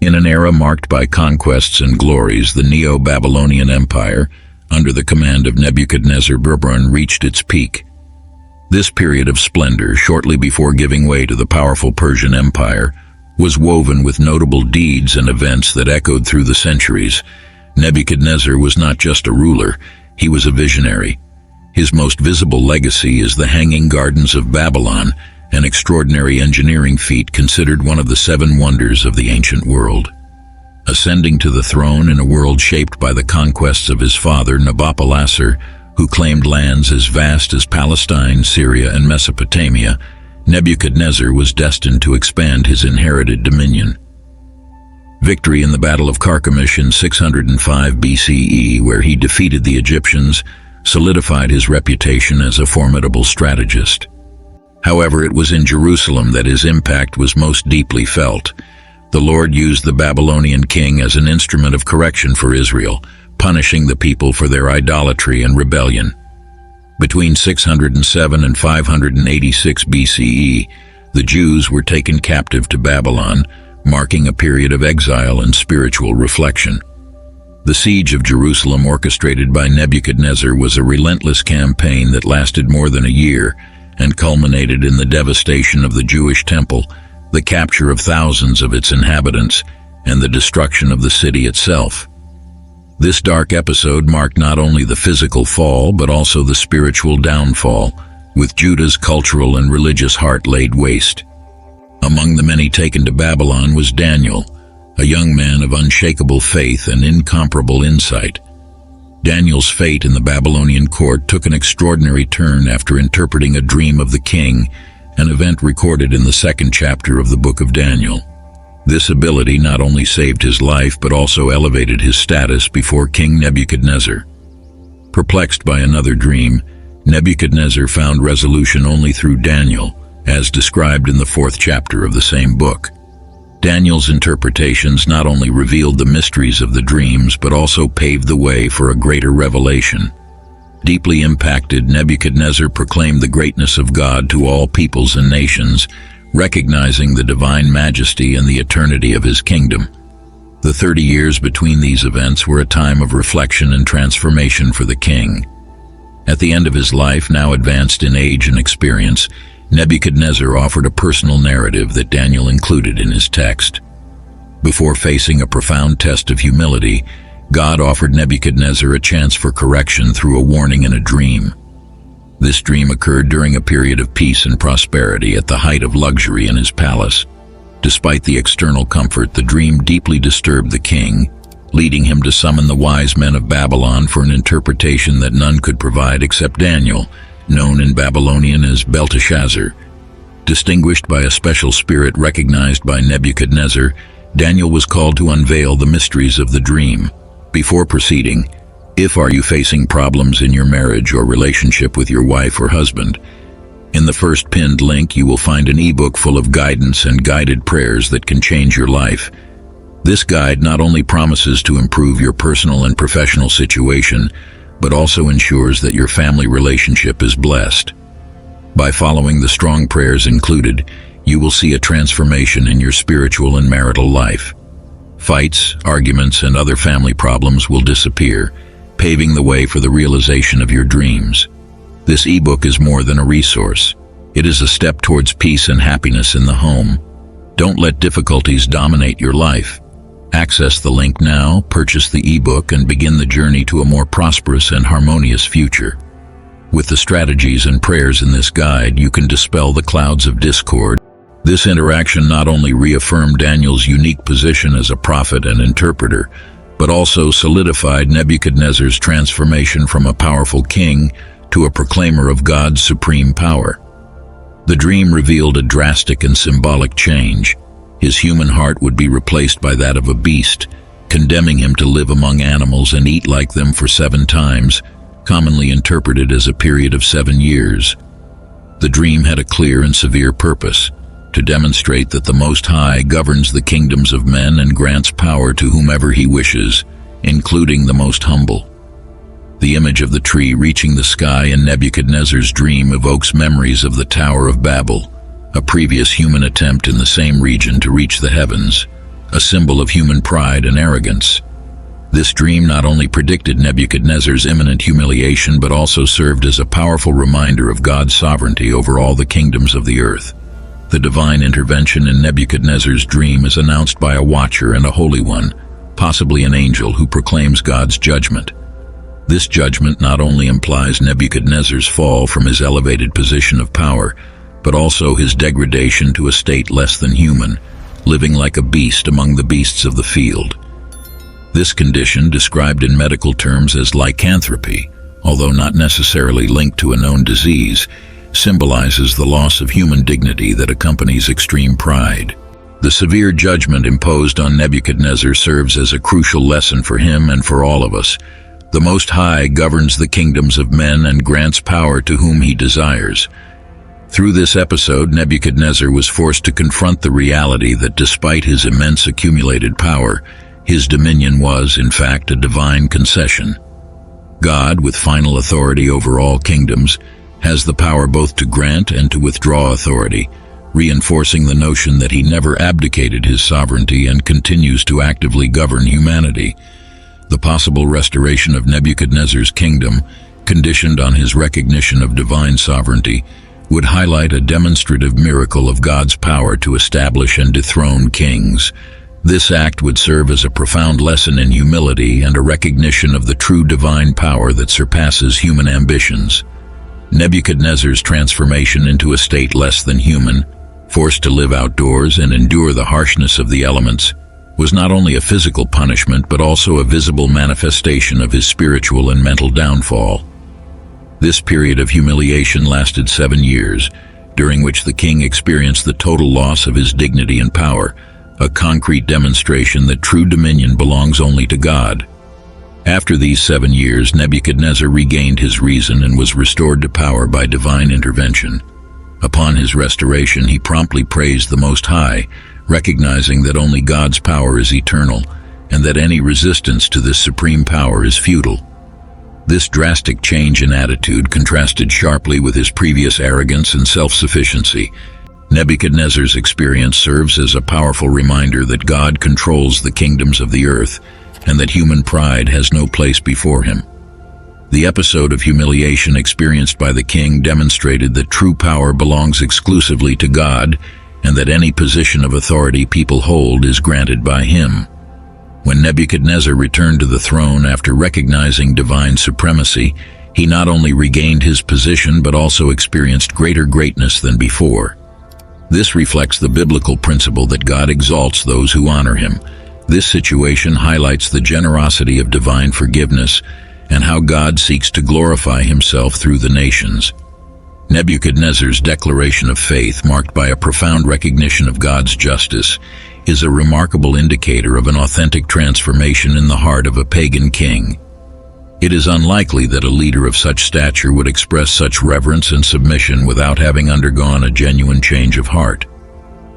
In an era marked by conquests and glories, the Neo-Babylonian Empire, under the command of Nebuchadnezzar, reached its peak. This period of splendor, shortly before giving way to the powerful Persian Empire, was woven with notable deeds and events that echoed through the centuries. Nebuchadnezzar was not just a ruler, he was a visionary. His most visible legacy is the Hanging Gardens of Babylon, an extraordinary engineering feat considered one of the 7 wonders of the ancient world. Ascending to the throne in a world shaped by the conquests of his father, Nabopolassar, who claimed lands as vast as Palestine, Syria, and Mesopotamia, Nebuchadnezzar was destined to expand his inherited dominion. Victory in the Battle of Carchemish in 605 BCE, where he defeated the Egyptians, solidified his reputation as a formidable strategist. However, it was in Jerusalem that his impact was most deeply felt. The Lord used the Babylonian king as an instrument of correction for Israel, punishing the people for their idolatry and rebellion. Between 607 and 586 BCE, the Jews were taken captive to Babylon, marking a period of exile and spiritual reflection. The siege of Jerusalem, orchestrated by Nebuchadnezzar, was a relentless campaign that lasted more than a year and culminated in the devastation of the Jewish temple, the capture of thousands of its inhabitants, and the destruction of the city itself. This dark episode marked not only the physical fall but also the spiritual downfall, with Judah's cultural and religious heart laid waste. Among the many taken to Babylon was Daniel, a young man of unshakable faith and incomparable insight. Daniel's fate in the Babylonian court took an extraordinary turn after interpreting a dream of the king, an event recorded in the 2nd chapter of the book of Daniel. This ability not only saved his life but also elevated his status before King Nebuchadnezzar. Perplexed by another dream, Nebuchadnezzar found resolution only through Daniel, as described in the 4th chapter of the same book. Daniel's interpretations not only revealed the mysteries of the dreams but also paved the way for a greater revelation. Deeply impacted, Nebuchadnezzar proclaimed the greatness of God to all peoples and nations, recognizing the divine majesty and the eternity of his kingdom. The 30 years between these events were a time of reflection and transformation for the king. At the end of his life, now advanced in age and experience, Nebuchadnezzar offered a personal narrative that Daniel included in his text. Before facing a profound test of humility, God offered Nebuchadnezzar a chance for correction through a warning in a dream. This dream occurred during a period of peace and prosperity at the height of luxury in his palace. Despite the external comfort, the dream deeply disturbed the king, leading him to summon the wise men of Babylon for an interpretation that none could provide except Daniel, known in Babylonian as Belteshazzar. Distinguished by a special spirit recognized by Nebuchadnezzar, Daniel was called to unveil the mysteries of the dream. Before proceeding, are you facing problems in your marriage or relationship with your wife or husband? In the first pinned link, you will find an ebook full of guidance and guided prayers that can change your life. This guide not only promises to improve your personal and professional situation, but also ensures that your family relationship is blessed. By following the strong prayers included, you will see a transformation in your spiritual and marital life. Fights, arguments, and other family problems will disappear, paving the way for the realization of your dreams. This ebook is more than a resource. It is a step towards peace and happiness in the home. Don't let difficulties dominate your life. Access the link now, purchase the ebook, and begin the journey to a more prosperous and harmonious future. With the strategies and prayers in this guide, you can dispel the clouds of discord. This interaction not only reaffirmed Daniel's unique position as a prophet and interpreter, but also solidified Nebuchadnezzar's transformation from a powerful king to a proclaimer of God's supreme power. The dream revealed a drastic and symbolic change. His human heart would be replaced by that of a beast, condemning him to live among animals and eat like them for 7 times, commonly interpreted as a period of 7 years. The dream had a clear and severe purpose, to demonstrate that the Most High governs the kingdoms of men and grants power to whomever he wishes, including the most humble. The image of the tree reaching the sky in Nebuchadnezzar's dream evokes memories of the Tower of Babel, a previous human attempt in the same region to reach the heavens. a symbol of human pride and arrogance. This dream not only predicted Nebuchadnezzar's imminent humiliation but also served as a powerful reminder of God's sovereignty over all the kingdoms of the earth. The divine intervention in Nebuchadnezzar's dream is announced by a watcher and a holy one, possibly an angel who proclaims God's judgment. This judgment not only implies Nebuchadnezzar's fall from his elevated position of power, but also his degradation to a state less than human, living like a beast among the beasts of the field. This condition, described in medical terms as lycanthropy, although not necessarily linked to a known disease, symbolizes the loss of human dignity that accompanies extreme pride. The severe judgment imposed on Nebuchadnezzar serves as a crucial lesson for him and for all of us. The Most High governs the kingdoms of men and grants power to whom he desires. Through this episode, Nebuchadnezzar was forced to confront the reality that despite his immense accumulated power, his dominion was, in fact, a divine concession. God, with final authority over all kingdoms, has the power both to grant and to withdraw authority, reinforcing the notion that he never abdicated his sovereignty and continues to actively govern humanity. The possible restoration of Nebuchadnezzar's kingdom, conditioned on his recognition of divine sovereignty, would highlight a demonstrative miracle of God's power to establish and dethrone kings. This act would serve as a profound lesson in humility and a recognition of the true divine power that surpasses human ambitions. Nebuchadnezzar's transformation into a state less than human, forced to live outdoors and endure the harshness of the elements, was not only a physical punishment but also a visible manifestation of his spiritual and mental downfall. This period of humiliation lasted 7 years, during which the king experienced the total loss of his dignity and power, a concrete demonstration that true dominion belongs only to God. After these 7 years, Nebuchadnezzar regained his reason and was restored to power by divine intervention. Upon his restoration, he promptly praised the Most High, recognizing that only God's power is eternal and that any resistance to this supreme power is futile. This drastic change in attitude contrasted sharply with his previous arrogance and self-sufficiency. Nebuchadnezzar's experience serves as a powerful reminder that God controls the kingdoms of the earth and that human pride has no place before him. The episode of humiliation experienced by the king demonstrated that true power belongs exclusively to God and that any position of authority people hold is granted by him. When Nebuchadnezzar returned to the throne after recognizing divine supremacy, he not only regained his position but also experienced greater greatness than before. This reflects the biblical principle that God exalts those who honor him. This situation highlights the generosity of divine forgiveness and how God seeks to glorify himself through the nations. Nebuchadnezzar's declaration of faith, marked by a profound recognition of God's justice, is a remarkable indicator of an authentic transformation in the heart of a pagan king. It is unlikely that a leader of such stature would express such reverence and submission without having undergone a genuine change of heart.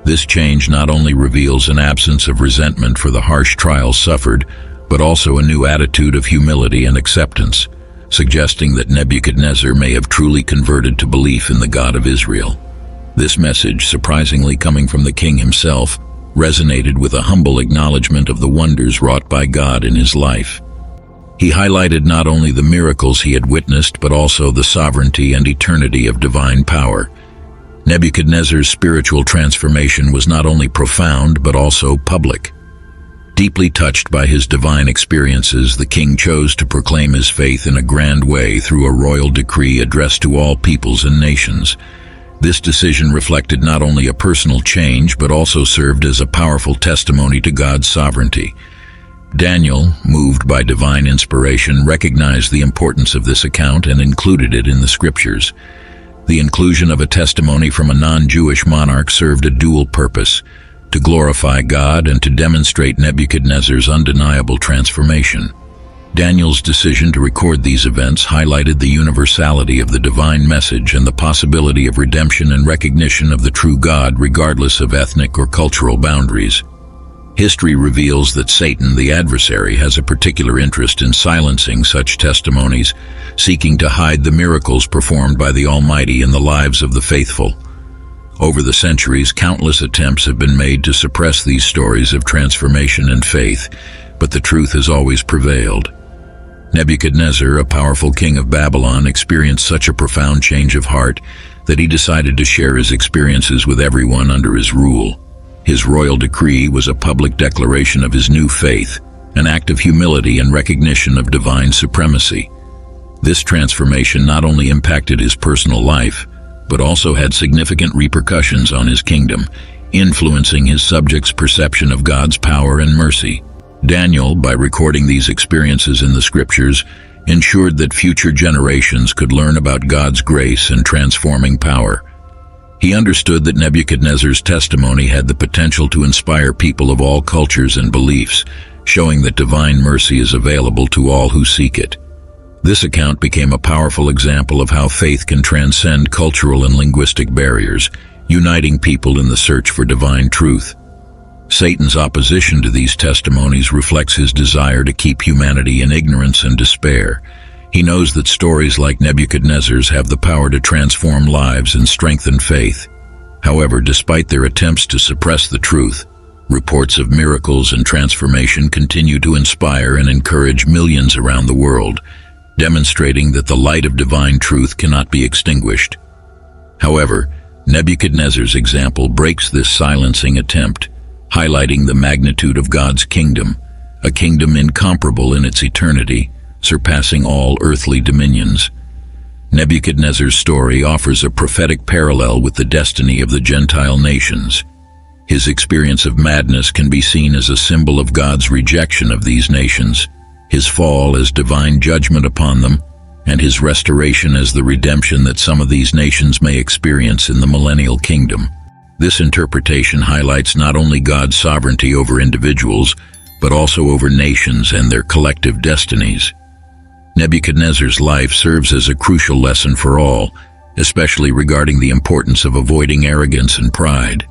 This change not only reveals an absence of resentment for the harsh trials suffered, but also a new attitude of humility and acceptance, suggesting that Nebuchadnezzar may have truly converted to belief in the God of Israel. This message, surprisingly coming from the king himself, resonated with a humble acknowledgement of the wonders wrought by God in his life. He highlighted not only the miracles he had witnessed, but also the sovereignty and eternity of divine power. Nebuchadnezzar's spiritual transformation was not only profound, but also public. Deeply touched by his divine experiences, the king chose to proclaim his faith in a grand way through a royal decree addressed to all peoples and nations. This decision reflected not only a personal change, but also served as a powerful testimony to God's sovereignty. Daniel, moved by divine inspiration, recognized the importance of this account and included it in the scriptures. The inclusion of a testimony from a non-Jewish monarch served a dual purpose: to glorify God and to demonstrate Nebuchadnezzar's undeniable transformation. Daniel's decision to record these events highlighted the universality of the divine message and the possibility of redemption and recognition of the true God regardless of ethnic or cultural boundaries. History reveals that Satan, the adversary, has a particular interest in silencing such testimonies, seeking to hide the miracles performed by the Almighty in the lives of the faithful. Over the centuries, countless attempts have been made to suppress these stories of transformation and faith, but the truth has always prevailed. Nebuchadnezzar, a powerful king of Babylon, experienced such a profound change of heart that he decided to share his experiences with everyone under his rule. His royal decree was a public declaration of his new faith, an act of humility and recognition of divine supremacy. This transformation not only impacted his personal life, but also had significant repercussions on his kingdom, influencing his subjects' perception of God's power and mercy. Daniel, by recording these experiences in the scriptures, ensured that future generations could learn about God's grace and transforming power. He understood that Nebuchadnezzar's testimony had the potential to inspire people of all cultures and beliefs, showing that divine mercy is available to all who seek it. This account became a powerful example of how faith can transcend cultural and linguistic barriers, uniting people in the search for divine truth. Satan's opposition to these testimonies reflects his desire to keep humanity in ignorance and despair. He knows that stories like Nebuchadnezzar's have the power to transform lives and strengthen faith. However, despite their attempts to suppress the truth, reports of miracles and transformation continue to inspire and encourage millions around the world, demonstrating that the light of divine truth cannot be extinguished. However, Nebuchadnezzar's example breaks this silencing attempt, highlighting the magnitude of God's kingdom, a kingdom incomparable in its eternity, surpassing all earthly dominions. Nebuchadnezzar's story offers a prophetic parallel with the destiny of the Gentile nations. His experience of madness can be seen as a symbol of God's rejection of these nations, his fall as divine judgment upon them, and his restoration as the redemption that some of these nations may experience in the millennial kingdom. This interpretation highlights not only God's sovereignty over individuals, but also over nations and their collective destinies. Nebuchadnezzar's life serves as a crucial lesson for all, especially regarding the importance of avoiding arrogance and pride.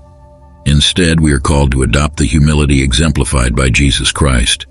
Instead, we are called to adopt the humility exemplified by Jesus Christ.